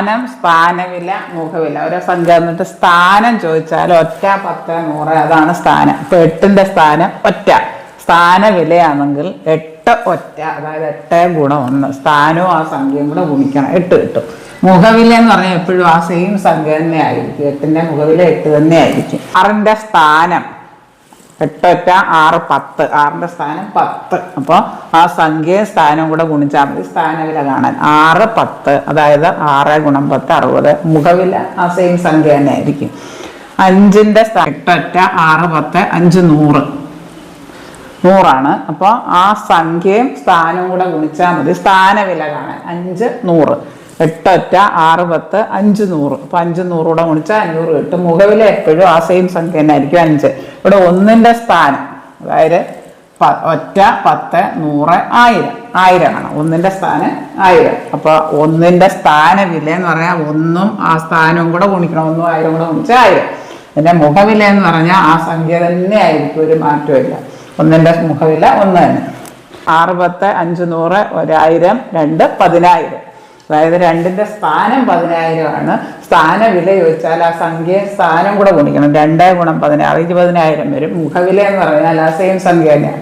സ്ഥാനം, സ്ഥാനവില, മുഖവില. ഓരോ സംഖ്യ എന്നിട്ട് സ്ഥാനം ചോദിച്ചാൽ 1, 10, 100 അതാണ് സ്ഥാനം. ഇപ്പൊ 8ന്റെ സ്ഥാനം ഒറ്റ. സ്ഥാനവിലയാണെങ്കിൽ 8 ഒറ്റ, അതായത് 8 ഗുണം 1. സ്ഥാനവും ആ സംഖ്യയും കൂടെ ഗുണിക്കണം, 8 കിട്ടും. മുഖവില എന്ന് പറഞ്ഞാൽ എപ്പോഴും ആ സെയിം സംഖ്യ തന്നെ ആയിരിക്കും. 8ന്റെ മുഖവില 8 തന്നെ ആയിരിക്കും. 6ന്റെ സ്ഥാനം 8 ഒറ്റ 6, 10. 6ന്റെ സ്ഥാനം 10. അപ്പോൾ ആ സംഖ്യയും സ്ഥാനവും കൂടെ ഗുണിച്ചാൽ മതി സ്ഥാനവില കാണാൻ. 6, 10, അതായത് 6 ഗുണം 10 60. മുഖവില ആ സെയിം സംഖ്യ തന്നെ ആയിരിക്കും. 5ന്റെ സ്ഥാനം 8 ഒറ്റ 6, 10, 5 100. 100ആണ്. അപ്പോൾ ആ സംഖ്യയും സ്ഥാനവും കൂടെ ഗുണിച്ചാൽ മതി സ്ഥാനവില കാണാൻ. 5 100. 8 ഒറ്റ 6, 10, 5 100. അപ്പോൾ 5 100 കൂടെ ഗുണിച്ചാൽ 500 കിട്ടും. മുഖവില എപ്പോഴും ആ സെയിം സംഖ്യ തന്നെ ആയിരിക്കും, 5. ഇവിടെ 1ന്റെ സ്ഥാനം, അതായത് ഒറ്റ 10 100 1000. 1000 ആണ് 1ന്റെ സ്ഥാനം 1000. അപ്പോൾ 1ന്റെ സ്ഥാനവില എന്ന് പറഞ്ഞാൽ 1ഉം ആ സ്ഥാനവും കൂടെ ഗുണിക്കണം. 1ഉം 1000 കൂടെ ഗുണിച്ചാൽ 1000. പിന്നെ മുഖവില എന്ന് പറഞ്ഞാൽ ആ സംഖ്യ തന്നെ ആയിരിക്കും, ഒരു മാറ്റമില്ല. 1ന്റെ മുഖവില 1 തന്നെ. 6, 10, 5 100 1000 2 10000. അതായത് 2ന്റെ സ്ഥാനം 10000 ആണ്. സ്ഥാനവില ചോദിച്ചാൽ ആ സംഖ്യ സ്ഥാനം കൂടെ ഗുണിക്കണം. 2 ഗുണം 16 20,000 വരും. മുഖവില എന്ന് പറഞ്ഞാൽ ആ സെയിം സംഖ്യ തന്നെയാണ്.